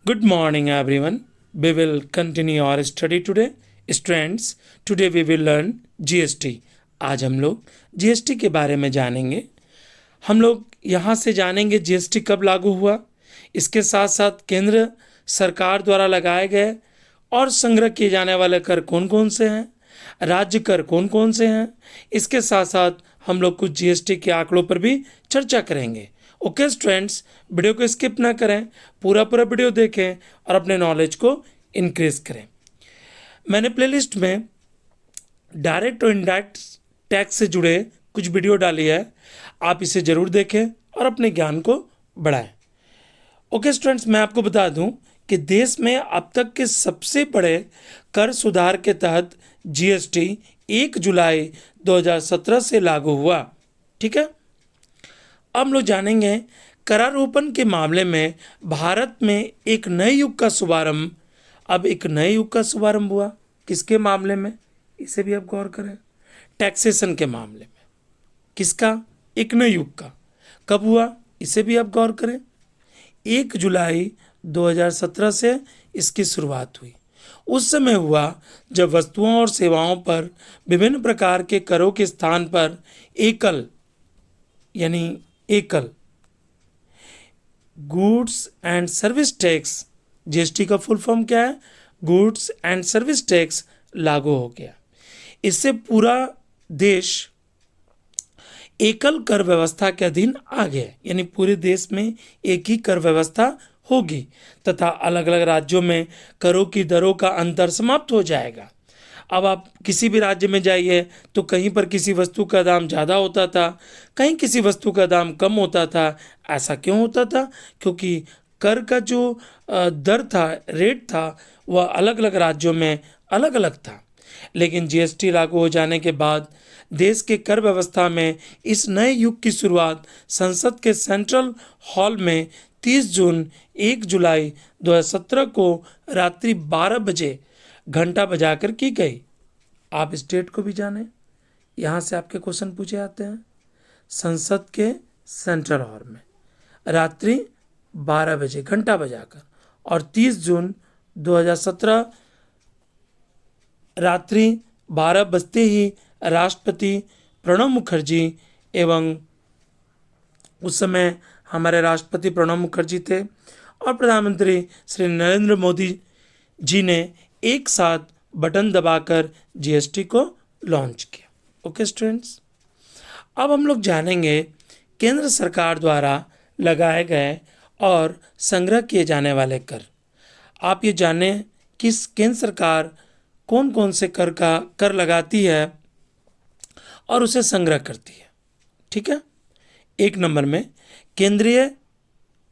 Good morning, everyone. We will continue our study today. Students, today we will learn GST. आज हम लोग GST के बारे में जानेंगे. हम लोग यहाँ से जानेंगे GST कब लागू हुआ, इसके साथ साथ केंद्र सरकार द्वारा लगाए गए और संग्रह किए जाने वाले कर कौन कौन से हैं, राज्य कर कौन कौन से हैं. इसके साथ साथ हम लोग कुछ GST के आंकड़ों पर भी चर्चा करेंगे. ओके स्टूडेंट्स, वीडियो को स्किप ना करें, पूरा वीडियो देखें और अपने नॉलेज को इंक्रीज करें. मैंने प्लेलिस्ट में डायरेक्ट और इनडायरेक्ट टैक्स से जुड़े कुछ वीडियो डाली है, आप इसे ज़रूर देखें और अपने ज्ञान को बढ़ाएं. ओके स्टूडेंट्स, मैं आपको बता दूं कि देश में अब तक के सबसे बड़े कर सुधार के तहत GST 1 जुलाई 2017 से लागू हुआ. ठीक है, अब हम लोग जानेंगे करारोपण के मामले में भारत में एक नए युग का शुभारंभ. अब एक नए युग का शुभारंभ हुआ किसके मामले में, इसे भी आप गौर करें. टैक्सेशन के मामले में. किसका? एक नए युग का. कब हुआ, इसे भी आप गौर करें. 1 जुलाई 2017 से इसकी शुरुआत हुई. उस समय हुआ जब वस्तुओं और सेवाओं पर विभिन्न प्रकार के करों के स्थान पर एकल goods and service tax, GST का फुल फॉर्म क्या है, गुड्स एंड सर्विस टैक्स, लागू हो गया. इससे पूरा देश एकल कर व्यवस्था के अधीन आ गया. यानी पूरे देश में एक ही कर व्यवस्था होगी तथा अलग अलग राज्यों में करों की दरों का अंतर समाप्त हो जाएगा. अब आप किसी भी राज्य में जाइए तो कहीं पर किसी वस्तु का दाम ज़्यादा होता था, कहीं किसी वस्तु का दाम कम होता था. ऐसा क्यों होता था? क्योंकि कर का जो दर था, रेट था, वह अलग अलग राज्यों में अलग अलग था. लेकिन GST लागू हो जाने के बाद देश के कर व्यवस्था में इस नए युग की शुरुआत संसद के सेंट्रल हॉल में 30 जून 1 जुलाई 2017 को रात्रि 12 बजे घंटा बजाकर की गई. आप इस डेट को भी जानें, यहाँ से आपके क्वेश्चन पूछे जाते हैं. संसद के सेंट्रल हॉल में रात्रि 12 बजे घंटा बजाकर, और 30 जून 2017 रात्रि 12 बजते ही राष्ट्रपति प्रणब मुखर्जी एवं उस समय हमारे राष्ट्रपति प्रणब मुखर्जी थे और प्रधानमंत्री श्री नरेंद्र मोदी जी ने एक साथ बटन दबाकर GST को लॉन्च किया. ओके स्टूडेंट्स, अब हम लोग जानेंगे केंद्र सरकार द्वारा लगाए गए और संग्रह किए जाने वाले कर. आप ये जानें कि केंद्र सरकार कौन कौन से कर लगाती है और उसे संग्रह करती है. ठीक है, 1 नंबर में केंद्रीय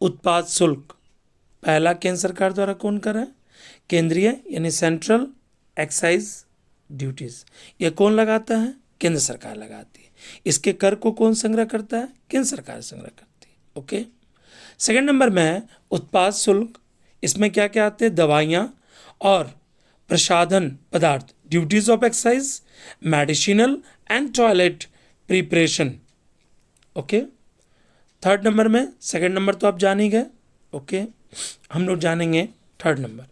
उत्पाद शुल्क. पहला केंद्र सरकार द्वारा कौन कर है? केंद्रीय यानी सेंट्रल एक्साइज ड्यूटीज. यह कौन लगाता है? केंद्र सरकार लगाती है. इसके कर को कौन संग्रह करता है? केंद्र सरकार संग्रह करती है. ओके. सेकंड नंबर में है उत्पाद शुल्क. इसमें क्या क्या आते हैं? दवाइयाँ और प्रसाधन पदार्थ, duties of excise, medicinal and toilet preparation. Okay. Third number में, सेकंड नंबर तो आप जान ही गए. ओके, हम लोग जानेंगे थर्ड नंबर.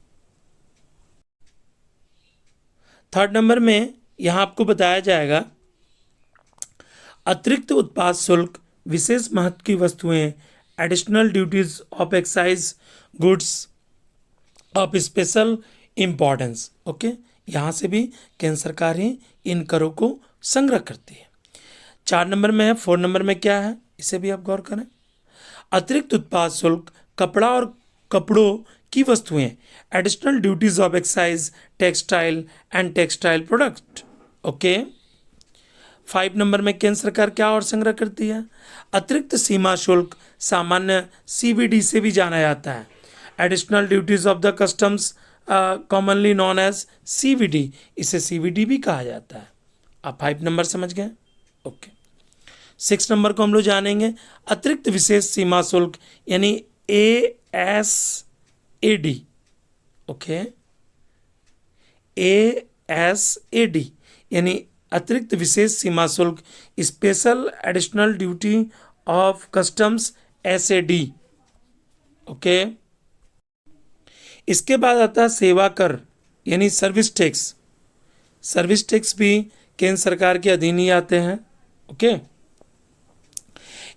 थर्ड नंबर में यहाँ आपको बताया जाएगा अतिरिक्त उत्पाद शुल्क, विशेष महत्व की वस्तुएं, additional duties of excise goods of special importance. Okay, यहाँ से भी केंद्र सरकार ही इन करों को संग्रह करती है. 4 नंबर में है. 4 नंबर में क्या है, इसे भी आप गौर करें. अतिरिक्त उत्पाद शुल्क, कपड़ा और कपड़ों की वस्तुएं, additional duties of excise, textile and textile product. Okay. 5 number में केंद्र सरकार क्या और संग्रह करती है? अतिरिक्त सीमा शुल्क, सामान्य CVD से भी जाना जाता है. Additional duties of the customs, commonly known as CVD, इसे CVD भी कहा जाता है. आप 5 नंबर समझ गए. ओके. 6 नंबर को हम लोग जानेंगे अतिरिक्त विशेष सीमा शुल्क यानी ASAD. ओके, ASAD यानी अतिरिक्त विशेष सीमा शुल्क, special additional duty of customs, SAD. Okay. इसके बाद आता है सेवा कर यानी सर्विस टैक्स। सर्विस टैक्स भी केंद्र सरकार के अधीन ही आते हैं। ओके।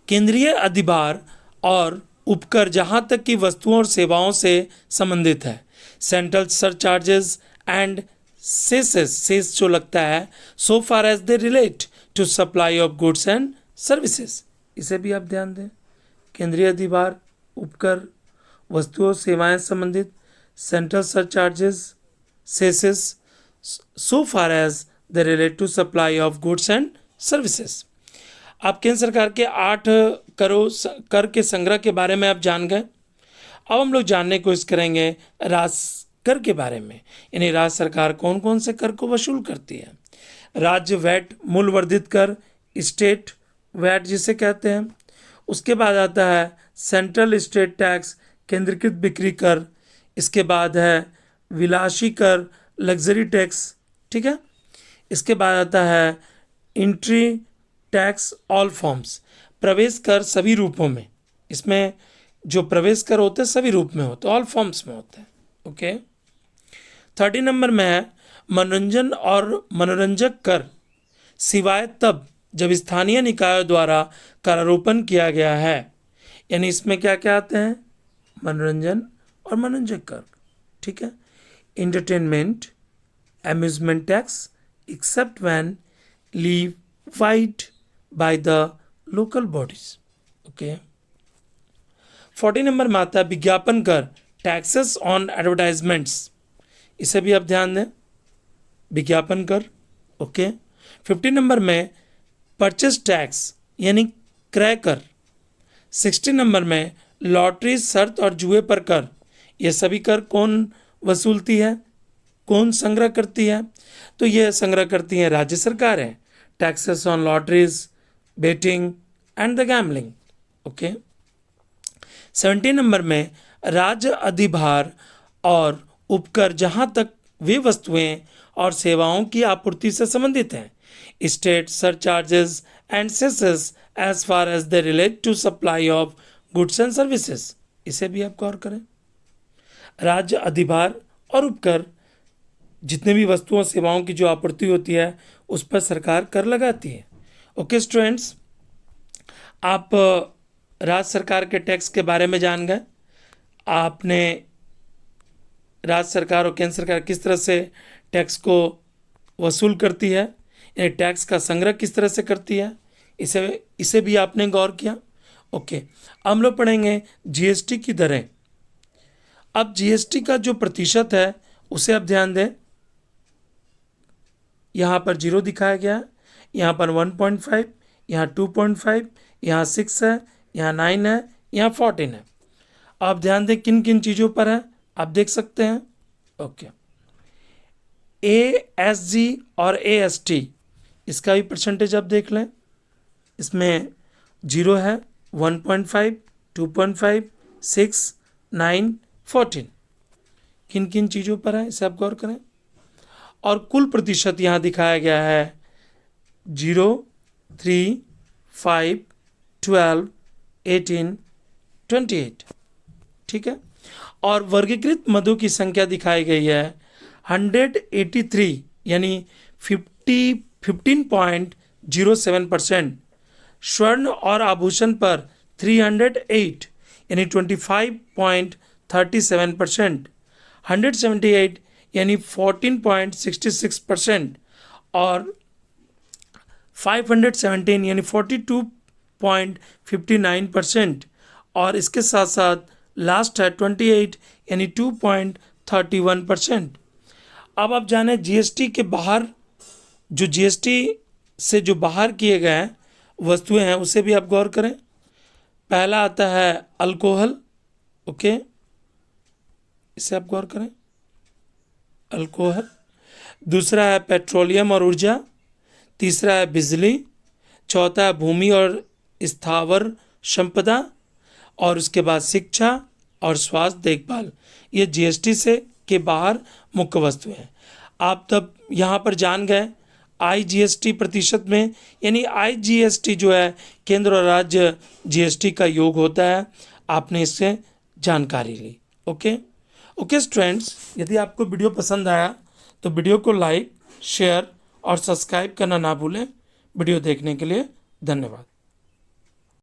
केंद्रीय अधिभार और उपकर जहां तक कि वस्तुओं और सेवाओं से संबंधित है। सेंट्रल सरचार्जेस एंड सेस जो लगता है so far as they relate to supply of goods and services. इसे भी आप ध्यान दें। केंद्रीय अधिभार, उपकर, वस्तुओं सेवाएं संबंधित, central surcharges, cesses, so far as they relate to supply of goods and services. आप केंद्र सरकार के 8 कर के संग्रह के बारे में आप जान गए। अब हम लोग जानने की कोशिश करेंगे राज्य कर के बारे में, यानी राज्य सरकार कौन कौन से कर को वसूल करती है। राज्य वैट मूल वर्धित कर, स्टेट वैट जिसे कहते हैं। उसके बाद आता है सेंट्रल स्टेट टैक्स केंद्रीकृत बिक्री कर। इसके बाद है विलासी कर लग्जरी टैक्स, ठीक है। इसके बाद आता है एंट्री टैक्स ऑल फॉर्म्स प्रवेश कर सभी रूपों में। इसमें जो प्रवेश कर होते हैं सभी रूप में होते हैं, ऑल फॉर्म्स में होते हैं। ओके। 30 नंबर में है मनोरंजन और मनोरंजक कर सिवाय तब जब स्थानीय निकायों द्वारा करारोपण किया गया है। यानी इसमें क्या क्या आते हैं, मनोरंजन और मनोरंजक कर, ठीक है। Entertainment amusement tax except when levied by the local bodies. Okay. 40 number में आता है विज्ञापन कर टैक्सेस ऑन एडवर्टाइजमेंट्स। इसे भी आप ध्यान दें, विज्ञापन कर। ओके। 50 नंबर में परचेस टैक्स यानी क्रय कर। 60 नंबर में लॉटरी शर्त और जुए पर कर। ये सभी कर कौन वसूलती है, कौन संग्रह करती है? तो ये संग्रह करती है राज्य सरकार है। Taxes on lotteries, betting and the gambling. Okay. 70 number में राज्य अधिभार और उपकर जहां तक वे वस्तुएं और सेवाओं की आपूर्ति से संबंधित हैं। State surcharges and cesses as far as they relate to supply of goods and services. इसे भी आप गौर करें। राज्य अधिभार और उपकर जितने भी वस्तुओं सेवाओं की जो आपूर्ति होती है उस पर सरकार कर लगाती है। ओके स्टूडेंट्स, आप राज्य सरकार के टैक्स के बारे में जान गए। आपने राज्य सरकार और केंद्र सरकार किस तरह से टैक्स को वसूल करती है, यानी टैक्स का संग्रह किस तरह से करती है, इसे भी आपने गौर किया। ओके। हम लोग पढ़ेंगे जीएसटी की दरें। अब जीएसटी का जो प्रतिशत है उसे आप ध्यान दें। यहाँ पर 0 दिखाया गया है, यहाँ पर 1.5, यहाँ 2.5, यहाँ 6 है, यहाँ 9 है, यहाँ 14 है। आप ध्यान दें किन किन चीज़ों पर है, आप देख सकते हैं। ओके। ASG और AST इसका भी परसेंटेज आप देख लें। इसमें 0 है, 1.5, 2.5, 6, 9, 14। किन किन चीज़ों पर है इसे आप गौर करें। और कुल प्रतिशत यहाँ दिखाया गया है 0, 3, 5, 12, 18, 28, ठीक है। और वर्गीकृत मदों की संख्या दिखाई गई है 183 यानी 15.07%। स्वर्ण और आभूषण पर 308 यानी 25.37%। 178 यानी 14.66% और 517 यानी 42.59%। और इसके साथ साथ लास्ट है 28 यानी 2.31%। अब आप जाने जीएसटी के बाहर जो जीएसटी से जो बाहर किए गए वस्तुएं हैं उसे भी आप गौर करें। पहला आता है अल्कोहल। ओके, इसे आप गौर करें, अल्कोहल। दूसरा है पेट्रोलियम और ऊर्जा। तीसरा है बिजली। चौथा है भूमि और स्थावर संपदा। और उसके बाद शिक्षा और स्वास्थ्य देखभाल। ये जीएसटी से के बाहर मुख्य वस्तुएं हैं। आप तब यहाँ पर जान गए आईजीएसटी प्रतिशत में, यानी आईजीएसटी जो है केंद्र और राज्य जीएसटी का योग होता है। आपने इससे जानकारी ली। ओके, ओके स्टूडेंट्स, यदि आपको वीडियो पसंद आया तो वीडियो को लाइक, शेयर और सब्सक्राइब करना ना भूलें। वीडियो देखने के लिए धन्यवाद।